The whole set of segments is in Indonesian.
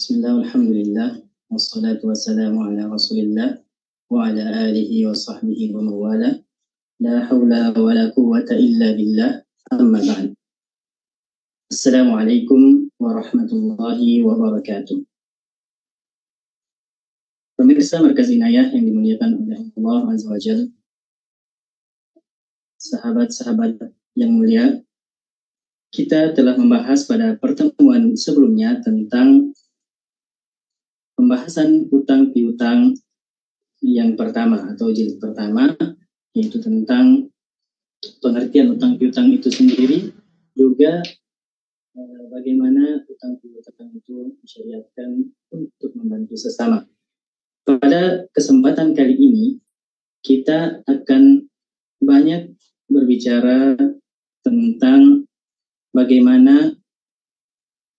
Bismillah, alhamdulillah, wassalatu wassalamu ala rasulillah, wa ala alihi wa sahbihi wa mawala, la hawla wa la quwwata illa billah, amma ba'd. Assalamualaikum warahmatullahi wabarakatuh. Pemirsa Markaz Inayah yang dimuliakan oleh Allah Azza wa Jalla, sahabat-sahabat yang mulia, kita telah membahas pada pertemuan sebelumnya tentang pembahasan hutang piutang yang pertama atau jilid pertama, yaitu tentang pengertian hutang piutang itu sendiri, juga bagaimana hutang piutang itu disyariatkan untuk membantu sesama. Pada kesempatan kali ini kita akan banyak berbicara tentang bagaimana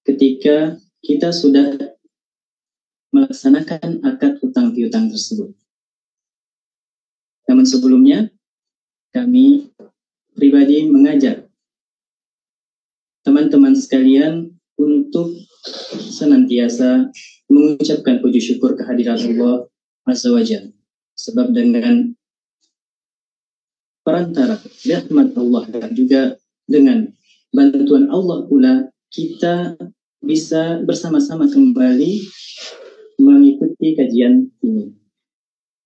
ketika kita sudah melaksanakan akad hutang piutang tersebut. Namun sebelumnya, kami pribadi mengajak teman-teman sekalian untuk senantiasa mengucapkan puji syukur kehadirat Allah Azza wa Jalla. Sebab dengan perantara rahmat Allah dan juga dengan bantuan Allah pula, kita bisa bersama-sama kembali mengikuti kajian ini.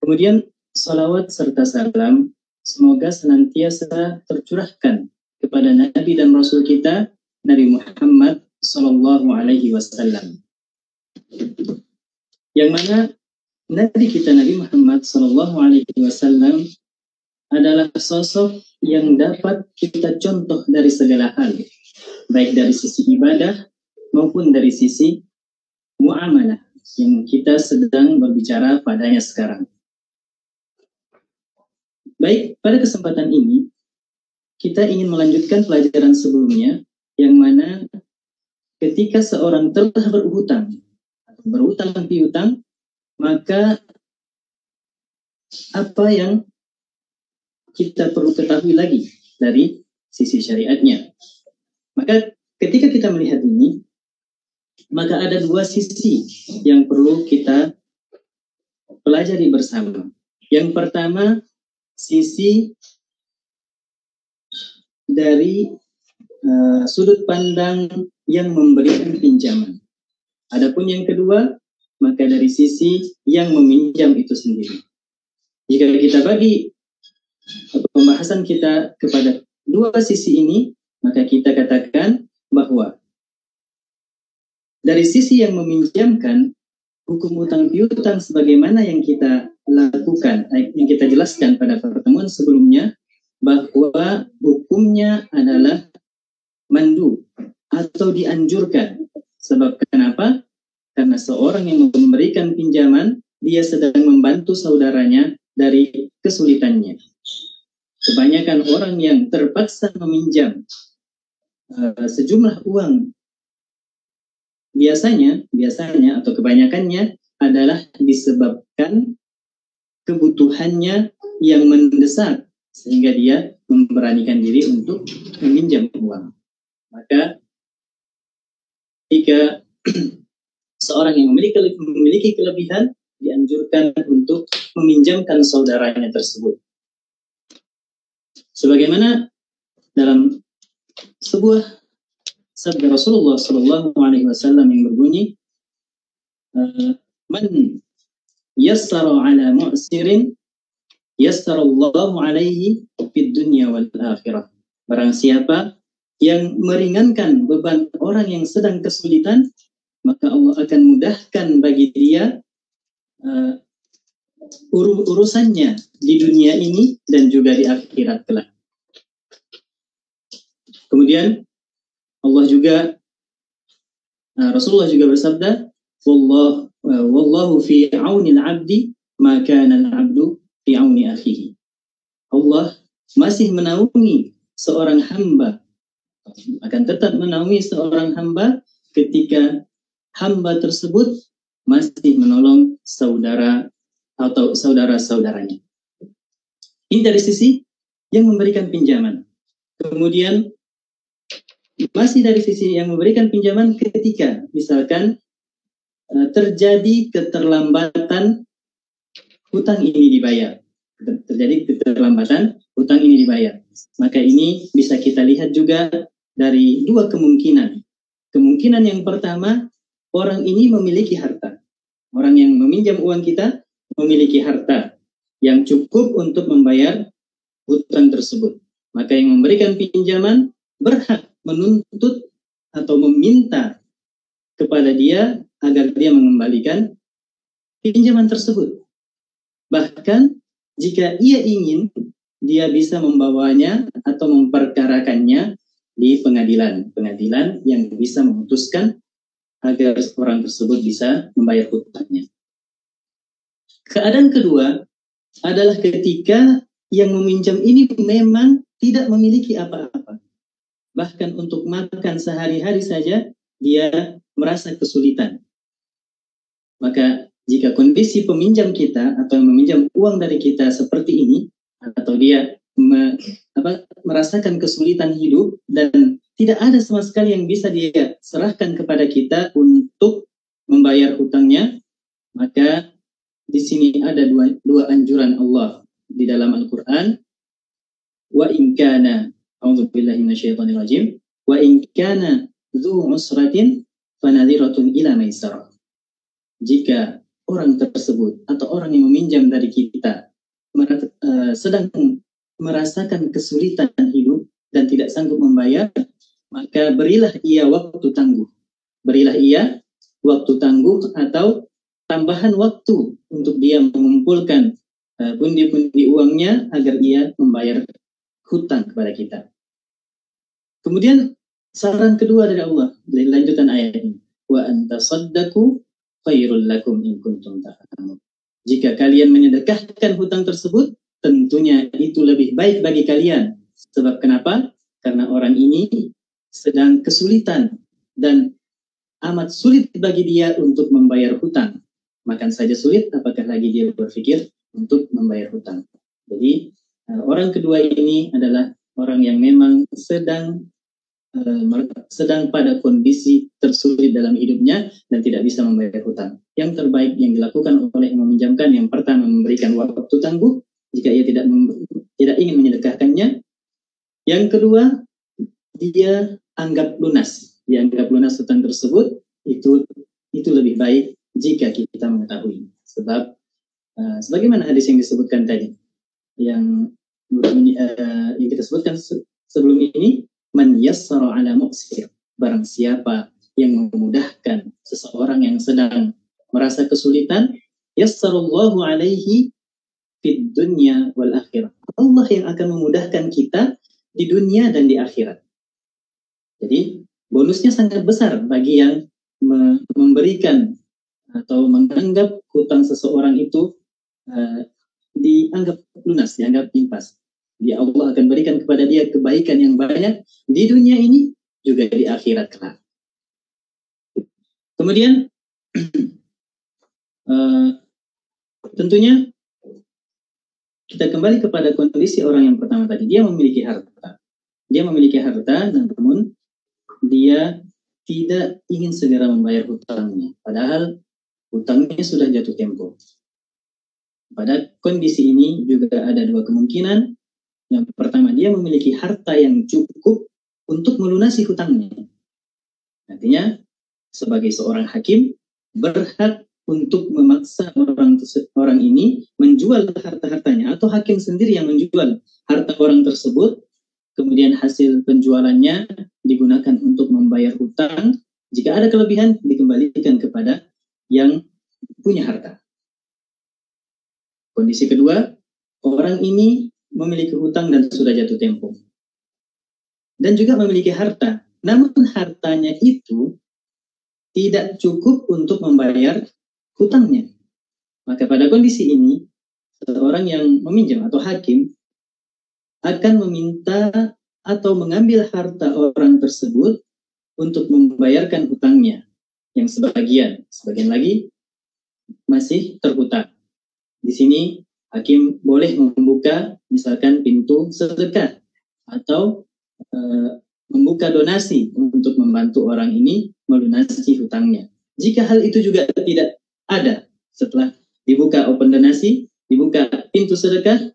Kemudian salawat serta salam semoga senantiasa tercurahkan kepada Nabi dan Rasul kita, Nabi Muhammad Sallallahu Alaihi Wasallam. Yang mana Nabi kita, Nabi Muhammad Sallallahu Alaihi Wasallam adalah sosok yang dapat kita contoh dari segala hal, baik dari sisi ibadah maupun dari sisi muamalah yang kita sedang berbicara padanya sekarang. Baik, pada kesempatan ini kita ingin melanjutkan pelajaran sebelumnya, yang mana ketika seorang telah berhutang atau berhutang piutang, maka apa yang kita perlu ketahui lagi dari sisi syariatnya. Maka ketika kita melihat ini, maka ada dua sisi yang perlu kita pelajari bersama. Yang pertama, sisi dari sudut pandang yang memberikan pinjaman. Adapun yang kedua, maka dari sisi yang meminjam itu sendiri. Jika kita bagi pembahasan kita kepada dua sisi ini, maka kita katakan bahwa dari sisi yang meminjamkan, hukum hutang piutang sebagaimana yang kita lakukan, yang kita jelaskan pada pertemuan sebelumnya, bahwa hukumnya adalah mandu atau dianjurkan. Sebab kenapa? Karena seorang yang memberikan pinjaman, dia sedang membantu saudaranya dari kesulitannya. Kebanyakan orang yang terpaksa meminjam sejumlah uang, biasanya atau kebanyakannya adalah disebabkan kebutuhannya yang mendesak sehingga dia memberanikan diri untuk meminjam uang. Maka jika seorang yang memiliki kelebihan, dianjurkan untuk meminjamkan saudaranya tersebut. Sebagaimana dalam sebuah sabda Rasulullah Sallallahu Alaihi Wasallam yang berbunyi, "Man yassara ala mu'sirin, yassarallahu alaihi fid dunya wal akhirah." Barang siapa yang meringankan beban orang yang sedang kesulitan, maka Allah akan mudahkan bagi dia urusannya di dunia ini dan juga di akhirat kelak. Kemudian Rasulullah juga bersabda, wallahu fi auni al-'abdi ma kana al-'abdu fi auni akhihi. Allah masih menaungi seorang hamba, akan tetap menaungi seorang hamba ketika hamba tersebut masih menolong saudara atau saudara-saudaranya. Ini dari sisi yang memberikan pinjaman. Kemudian masih dari sisi yang memberikan pinjaman ketika misalkan terjadi keterlambatan hutang ini dibayar. Terjadi keterlambatan hutang ini dibayar. Maka ini bisa kita lihat juga dari dua kemungkinan. Kemungkinan yang pertama, orang ini memiliki harta. Orang yang meminjam uang kita memiliki harta yang cukup untuk membayar hutang tersebut. Maka yang memberikan pinjaman berhak menuntut atau meminta kepada dia agar dia mengembalikan pinjaman tersebut. Bahkan jika ia ingin, dia bisa membawanya atau memperkarakannya di pengadilan yang bisa memutuskan agar orang tersebut bisa membayar hutangnya. Keadaan kedua adalah ketika yang meminjam ini memang tidak memiliki apa-apa. Bahkan untuk makan sehari-hari saja dia merasa kesulitan. Maka jika kondisi peminjam kita atau yang meminjam uang dari kita seperti ini, atau dia merasakan kesulitan hidup dan tidak ada sama sekali yang bisa dia serahkan kepada kita untuk membayar hutangnya, maka di sini ada dua anjuran Allah di dalam Al-Quran. Wa in kana, a'udzubillahi minasyaitonir rajim, wa in kana dzu usratin fanadhiratun ila maisarah. Jika orang tersebut atau orang yang meminjam dari kita sedang merasakan kesulitan hidup dan tidak sanggup membayar, maka berilah ia waktu tangguh. Berilah ia waktu tangguh atau tambahan waktu untuk dia mengumpulkan pundi-pundi uangnya agar ia membayar hutang kepada kita. Kemudian saran kedua dari Allah dari lanjutan ayat ini, wa antasaddaqu khairul lakum in kuntum ta'lamun. Jika kalian menyedekahkan hutang tersebut, tentunya itu lebih baik bagi kalian. Sebab kenapa? Karena orang ini sedang kesulitan dan amat sulit bagi dia untuk membayar hutang. Makan saja sulit, apakah lagi dia berpikir untuk membayar hutang. Jadi orang kedua ini adalah orang yang memang sedang pada kondisi tersulit dalam hidupnya dan tidak bisa membayar hutang. Yang terbaik yang dilakukan oleh yang meminjamkan, yang pertama memberikan waktu tangguh jika ia tidak ingin menyedekahkannya. Yang kedua, dia anggap lunas. Dianggap lunas hutang tersebut, itu lebih baik jika kita mengetahui. Sebab sebagaimana hadis yang disebutkan tadi, yang kita sebutkan sebelum ini, man yassara ala mu'sir, barang siapa yang memudahkan seseorang yang sedang merasa kesulitan, yassarallahu alaihi fid dunya wal akhirah. Allah yang akan memudahkan kita di dunia dan di akhirat. Jadi bonusnya sangat besar bagi yang memberikan atau menganggap hutang seseorang itu dianggap lunas, dianggap impas. Dia Allah akan berikan kepada dia kebaikan yang banyak di dunia ini juga di akhirat kelak. Kemudian tentunya kita kembali kepada kondisi orang yang pertama tadi. Dia memiliki harta. Dia memiliki harta, namun dia tidak ingin segera membayar hutangnya. Padahal hutangnya sudah jatuh tempo. Pada kondisi ini juga ada dua kemungkinan. Yang pertama, dia memiliki harta yang cukup untuk melunasi hutangnya. Artinya, sebagai seorang hakim, berhak untuk memaksa orang ini menjual harta-hartanya, atau hakim sendiri yang menjual harta orang tersebut, kemudian hasil penjualannya digunakan untuk membayar hutang. Jika ada kelebihan, dikembalikan kepada yang punya harta. Kondisi kedua, orang ini memiliki hutang dan sudah jatuh tempo. Dan juga memiliki harta. Namun hartanya itu tidak cukup untuk membayar hutangnya. Maka pada kondisi ini, seorang yang meminjam atau hakim akan meminta atau mengambil harta orang tersebut untuk membayarkan hutangnya. Yang sebagian lagi masih terhutang. Di sini hakim boleh membuka misalkan pintu sedekah atau membuka donasi untuk membantu orang ini melunasi hutangnya. Jika hal itu juga tidak ada setelah dibuka open donasi, dibuka pintu sedekah,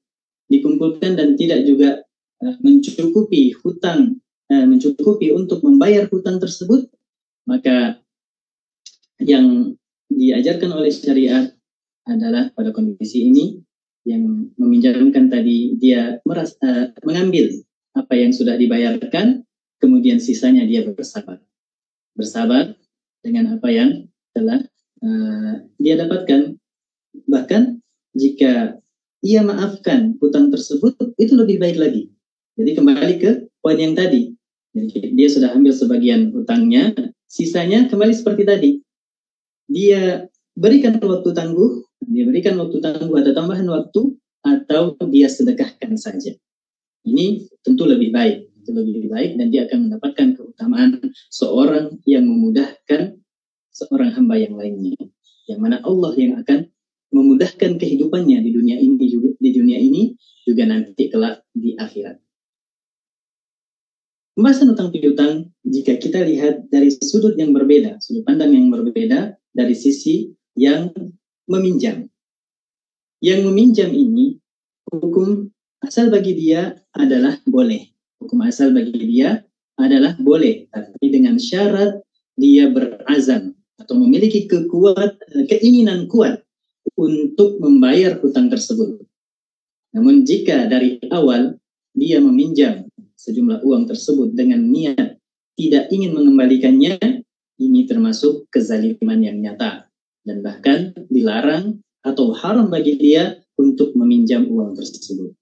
dikumpulkan dan tidak juga mencukupi hutang, mencukupi untuk membayar hutang tersebut, maka yang diajarkan oleh syariat adalah pada kondisi ini yang meminjamkan tadi dia mengambil apa yang sudah dibayarkan, kemudian sisanya dia bersabar dengan apa yang telah dia dapatkan. Bahkan jika ia maafkan hutang tersebut, itu lebih baik lagi. Jadi kembali ke poin yang tadi. Jadi dia sudah ambil sebagian hutangnya, sisanya kembali seperti tadi. Dia berikan waktu tangguh atau tambahan waktu, atau dia sedekahkan saja. Ini tentu lebih baik, dan dia akan mendapatkan keutamaan seorang yang memudahkan seorang hamba yang lainnya, yang mana Allah yang akan memudahkan kehidupannya di dunia ini juga nanti kelak di akhirat. Pembahasan utang piutang, jika kita lihat dari sudut pandang yang berbeda dari sisi yang meminjam. Yang meminjam ini, hukum asal bagi dia adalah boleh. Hukum asal bagi dia adalah boleh, tapi dengan syarat dia berazam atau memiliki keinginan kuat untuk membayar hutang tersebut. Namun jika dari awal dia meminjam sejumlah uang tersebut dengan niat tidak ingin mengembalikannya, ini termasuk kezaliman yang nyata dan bahkan dilarang atau haram bagi dia untuk meminjam uang tersebut.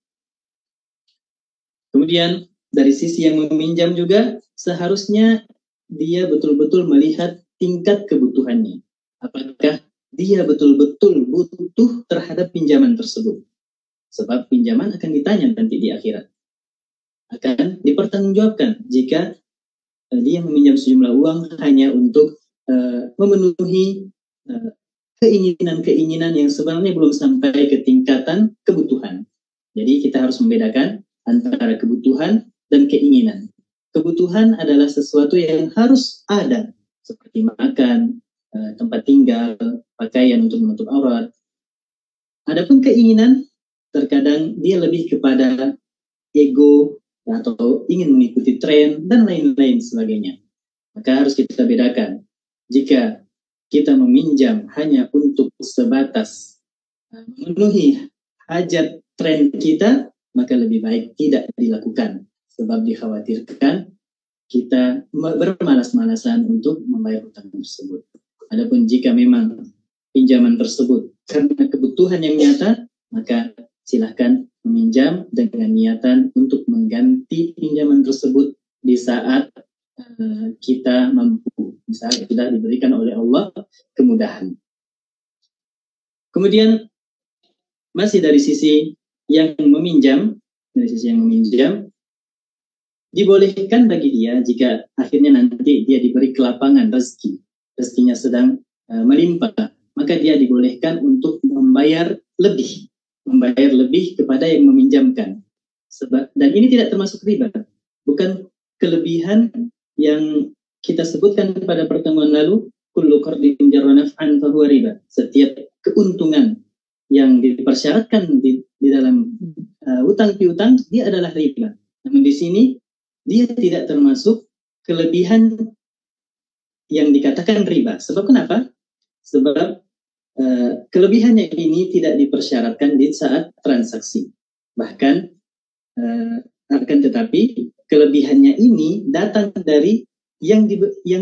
Kemudian dari sisi yang meminjam juga seharusnya dia betul-betul melihat tingkat kebutuhannya. Apakah dia betul-betul butuh terhadap pinjaman tersebut? Sebab pinjaman akan ditanya nanti di akhirat. Akan dipertanggungjawabkan jika dia meminjam sejumlah uang hanya untuk memenuhi keinginan-keinginan yang sebenarnya belum sampai ke tingkatan kebutuhan. Jadi kita harus membedakan antara kebutuhan dan keinginan. Kebutuhan adalah sesuatu yang harus ada, seperti makan, tempat tinggal, pakaian untuk menutup aurat. Adapun keinginan, terkadang dia lebih kepada ego atau ingin mengikuti tren dan lain-lain sebagainya. Maka harus kita bedakan. Jika kita meminjam hanya untuk sebatas memenuhi hajat tren kita, maka lebih baik tidak dilakukan. Sebab dikhawatirkan kita bermalas-malasan untuk membayar hutang tersebut. Adapun jika memang pinjaman tersebut karena kebutuhan yang nyata, maka silahkan meminjam dengan niatan untuk mengganti pinjaman tersebut di saat kita mampu, di saat kita diberikan oleh Allah kemudahan. Kemudian masih dari sisi yang meminjam, dibolehkan bagi dia jika akhirnya nanti dia diberi kelapangan rezekinya sedang melimpah, maka dia dibolehkan untuk membayar lebih kepada yang meminjamkan. Dan ini tidak termasuk riba, bukan kelebihan yang kita sebutkan pada pertemuan lalu, kullu qardin jarra naf'an fahuwa riba. Setiap keuntungan yang dipersyaratkan di dalam hutang piutang, dia adalah riba. Namun di sini dia tidak termasuk kelebihan yang dikatakan riba. Sebab kenapa? Sebab kelebihannya ini tidak dipersyaratkan di saat transaksi. Bahkan akan tetapi kelebihannya ini datang dari yang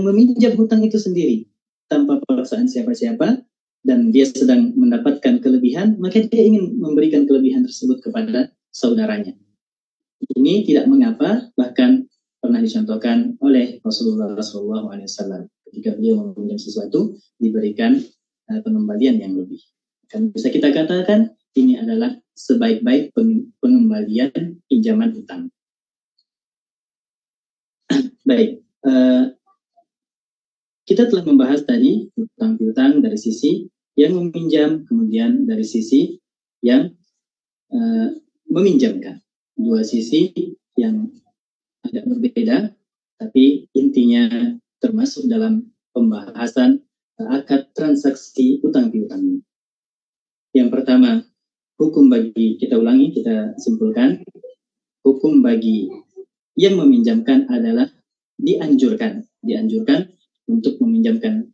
meminjam hutang itu sendiri tanpa paksaan siapa-siapa, dan dia sedang mendapatkan kelebihan, maka dia ingin memberikan kelebihan tersebut kepada saudaranya. Ini tidak mengapa, bahkan pernah dicontohkan oleh Rasulullah SAW ketika beliau meminjam sesuatu diberikan pengembalian yang lebih. Kan bisa kita katakan ini adalah sebaik-baik pengembalian pinjaman hutang. Baik, kita telah membahas tadi hutang piutang dari sisi yang meminjam, kemudian dari sisi yang meminjamkan. Dua sisi yang agak berbeda, tapi intinya termasuk dalam pembahasan akad transaksi utang piutang ini. Yang pertama, hukum bagi, kita ulangi, kita simpulkan, hukum bagi yang meminjamkan adalah dianjurkan untuk meminjamkan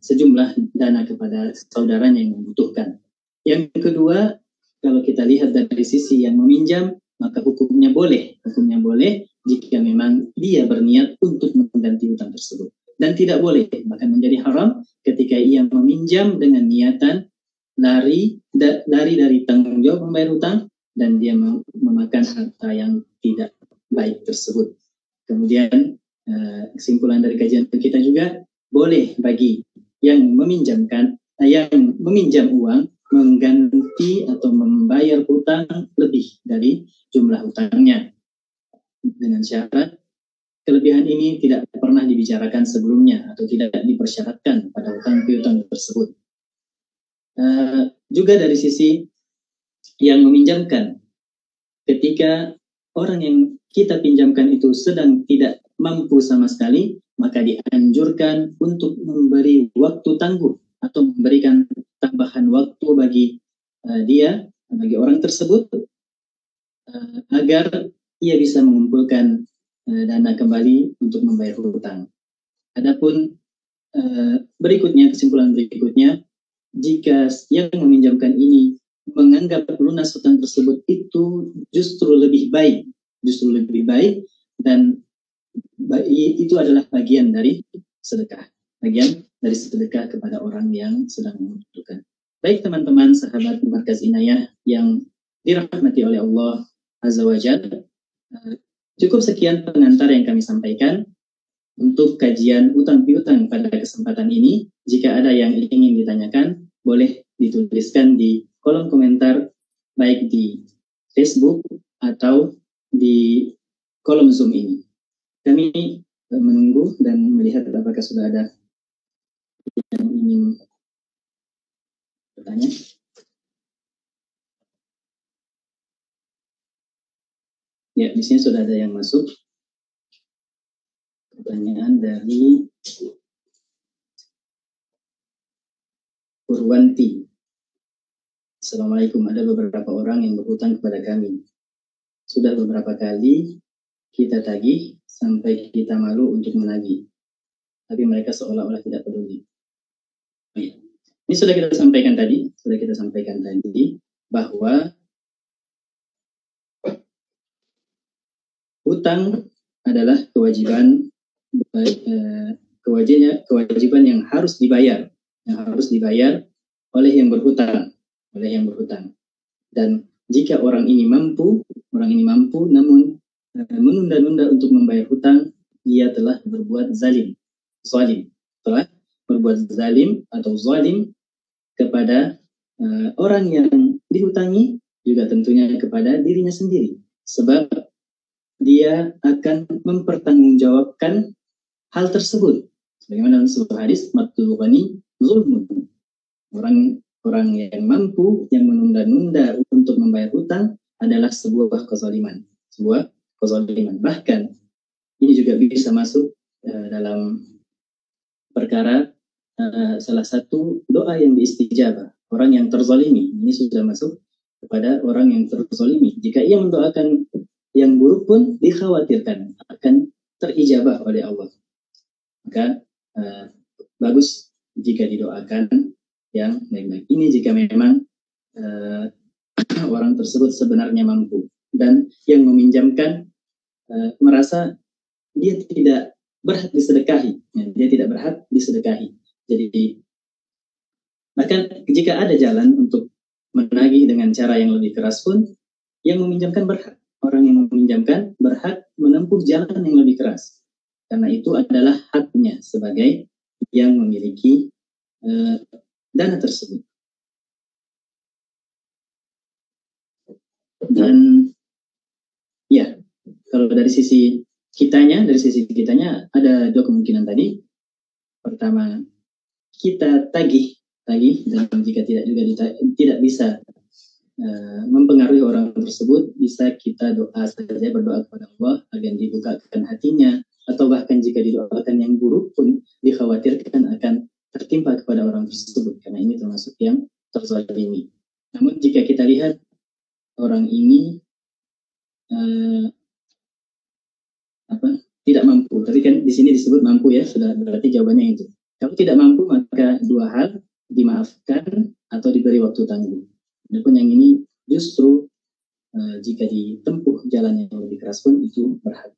sejumlah dana kepada saudaranya yang membutuhkan. Yang kedua, kalau kita lihat dari sisi yang meminjam, maka hukumnya boleh jika memang dia berniat untuk mengganti utang tersebut. Dan tidak boleh, bahkan menjadi haram ketika ia meminjam dengan niatan lari dari tanggung jawab membayar utang dan dia memakan harta yang tidak baik tersebut. Kemudian kesimpulan dari kajian kita juga, boleh bagi yang meminjam uang mengganti atau membayar utang lebih dari jumlah utangnya, dengan syarat kelebihan ini tidak pernah dibicarakan sebelumnya atau tidak dipersyaratkan pada utang piutang tersebut. Juga dari sisi yang meminjamkan, ketika orang yang kita pinjamkan itu sedang tidak mampu sama sekali, maka dianjurkan untuk memberi waktu tangguh atau memberikan tambahan waktu bagi bagi orang tersebut agar ia bisa mengumpulkan dana kembali untuk membayar hutang. Adapun kesimpulan berikutnya, jika yang meminjamkan ini menganggap lunas hutang tersebut itu justru lebih baik dan itu adalah bagian dari sedekah kepada orang yang sedang membutuhkan. Baik teman-teman sahabat Markaz Inayah yang dirahmati oleh Allah Azza wa Jalla, cukup sekian pengantar yang kami sampaikan untuk kajian utang piutang pada kesempatan ini. Jika ada yang ingin ditanyakan, boleh dituliskan di kolom komentar baik di Facebook atau di kolom Zoom ini. Kami menunggu dan melihat apakah sudah ada yang ingin bertanya. Ya, di sini sudah ada yang masuk. Pertanyaan dari Purwanti. Assalamualaikum, ada beberapa orang yang berhutang kepada kami. Sudah beberapa kali kita tagih sampai kita malu untuk menagih, tapi mereka seolah-olah tidak peduli. Ini sudah kita sampaikan tadi bahwa hutang adalah kewajiban yang harus dibayar oleh yang berhutang. Dan jika orang ini mampu namun menunda-nunda untuk membayar hutang, dia telah berbuat zalim atau zalim kepada orang yang dihutangi, juga tentunya kepada dirinya sendiri, sebab dia akan mempertanggungjawabkan hal tersebut. Sebagaimana dalam sebuah hadis, matul ghani zulmun. Orang yang mampu yang menunda-nunda untuk membayar hutang adalah sebuah kezaliman. Bahkan ini juga bisa masuk dalam perkara salah satu doa yang diistijabah. Orang yang terzalimi, ini sudah masuk kepada orang yang terzalimi. Jika ia mendoakan yang buruk pun dikhawatirkan akan terijabah oleh Allah. Maka bagus jika didoakan yang baik-baik. Ini jika memang orang tersebut sebenarnya mampu dan yang meminjamkan merasa dia tidak berhak disedekahi. Jadi bahkan jika ada jalan untuk menagih dengan cara yang lebih keras pun, yang meminjamkan berhak. Orang yang meminjamkan berhak menempuh jalan yang lebih keras, karena itu adalah haknya sebagai yang memiliki dana tersebut. Dan ya, kalau dari sisi kitanya ada dua kemungkinan tadi. Pertama, kita tagih dan jika tidak bisa mempengaruhi orang tersebut, bisa kita berdoa kepada Allah agar dibukakan hatinya, atau bahkan jika didoakan yang buruk pun dikhawatirkan akan tertimpa kepada orang tersebut, karena ini termasuk yang terzalimi. Namun jika kita lihat orang ini tidak mampu, tapi kan di sini disebut mampu ya, sudah berarti jawabannya itu. Kalau tidak mampu maka dua hal, dimaafkan atau diberi waktu tangguh. Adapun yang ini justru jika ditempuh jalan yang lebih keras pun itu berhak.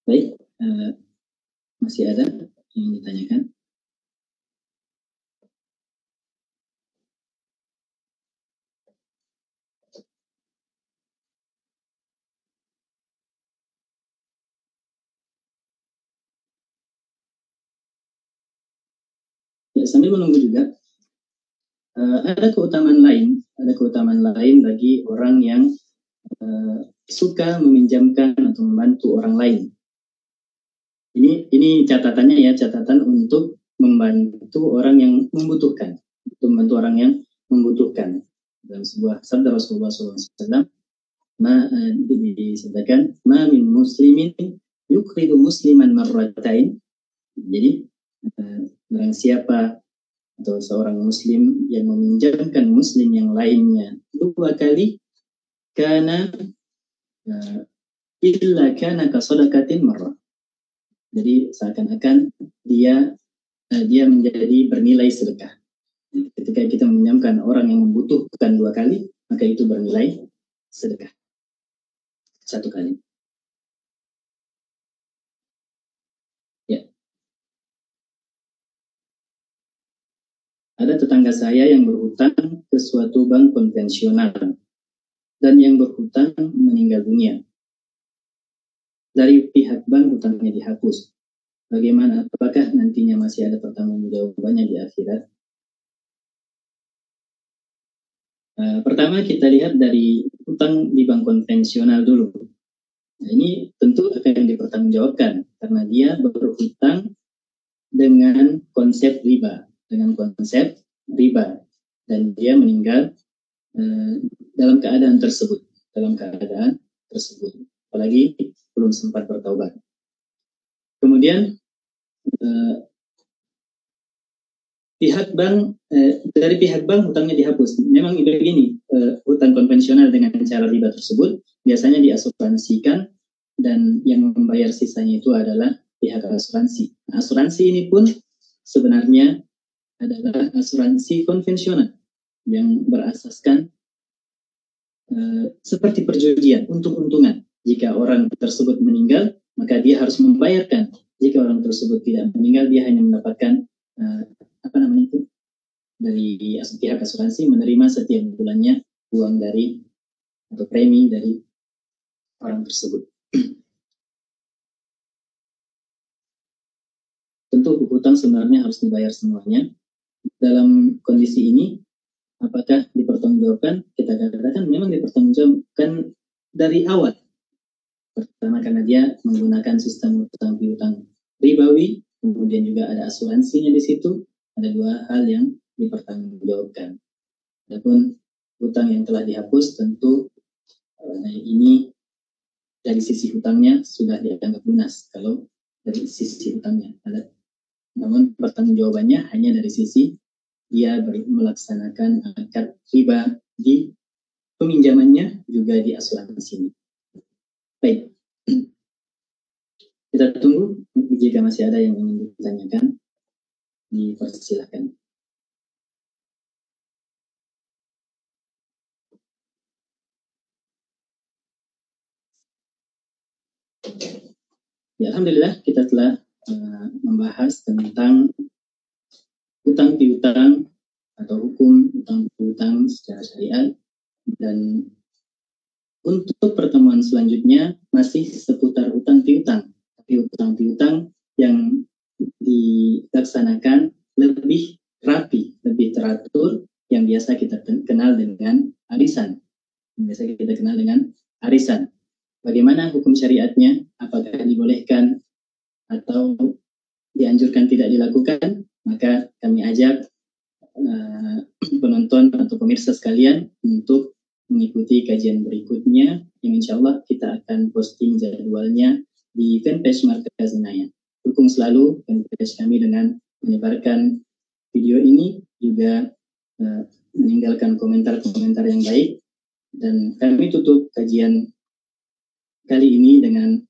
Baik, masih ada yang ditanyakan? Ya, sambil menunggu juga, ada keutamaan lain bagi orang yang suka meminjamkan atau membantu orang lain. Ini catatannya ya, catatan untuk membantu orang yang membutuhkan, dalam sebuah sabda Rasulullah SAW, disebutkan, ma min muslimin yukridu musliman marratain. Jadi barang siapa atau seorang muslim yang meminjamkan muslim yang lainnya dua kali, kana illa kana kasadaqatin marrah. Jadi seakan-akan dia menjadi bernilai sedekah. Ketika kita meminjamkan orang yang membutuhkan dua kali, maka itu bernilai sedekah satu kali. Ya. Ada tetangga saya yang berhutang ke suatu bank konvensional dan yang berhutang meninggal dunia. Dari pihak bank hutangnya dihapus. Bagaimana? Apakah nantinya masih ada pertanggungjawabannya di akhirat? Pertama kita lihat dari hutang di bank konvensional dulu. Nah, ini tentu akan dipertanggungjawabkan karena dia berhutang dengan konsep riba, dan dia meninggal dalam keadaan tersebut, apalagi belum sempat bertaubat. Kemudian dari pihak bank hutangnya dihapus. Memang begini, hutang konvensional dengan cara riba tersebut biasanya diasuransikan dan yang membayar sisanya itu adalah pihak asuransi. Nah, asuransi ini pun sebenarnya adalah asuransi konvensional yang berasaskan seperti perjudian, untung-untungan. Jika orang tersebut meninggal, maka dia harus membayarkan. Jika orang tersebut tidak meninggal, dia hanya mendapatkan dari pihak asuransi menerima setiap bulannya uang dari atau premi dari orang tersebut. Tentu hutang sebenarnya harus dibayar semuanya. Dalam kondisi ini, apakah dipertanggungjawabkan? Kita katakan memang dipertanggungjawabkan dari awal. Pertama karena dia menggunakan sistem hutang piutang ribawi, kemudian juga ada asuransinya di situ. Ada dua hal yang dipertanggungjawabkan. Adapun hutang yang telah dihapus tentu ini dari sisi hutangnya sudah dianggap lunas kalau dari sisi hutangnya ada. Namun pertanggungjawabannya hanya dari sisi dia melaksanakan akad riba di peminjamannya juga di asuransinya. Baik, kita tunggu jika masih ada yang ingin ditanyakan, dipersilakan. Ya, alhamdulillah kita telah membahas tentang hutang piutang atau hukum hutang piutang secara syariat, dan untuk pertemuan selanjutnya masih seputar hutang piutang, tapi hutang piutang yang dilaksanakan lebih rapi, lebih teratur, yang biasa kita kenal dengan arisan. Bagaimana hukum syariatnya? Apakah dibolehkan atau dianjurkan tidak dilakukan? Maka kami ajak penonton atau pemirsa sekalian untuk mengikuti kajian berikutnya yang insya Allah kita akan posting jadwalnya di fanpage Markaz Inayah. dukung selalu fanpage kami dengan menyebarkan video ini, juga meninggalkan komentar-komentar yang baik. Dan kami tutup kajian kali ini dengan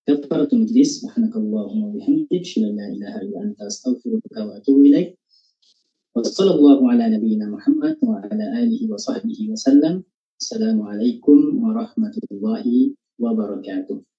kafaratul majlis. Subhanakallahumma wa bihamdik, asyhadu an la ilaha illa anta, astaghfiruka wa atubu ilaik. Wassallallahu ala nabiyyina Muhammad wa ala alihi wa sahbihi wa sallam. Assalamualaikum warahmatullahi wabarakatuh.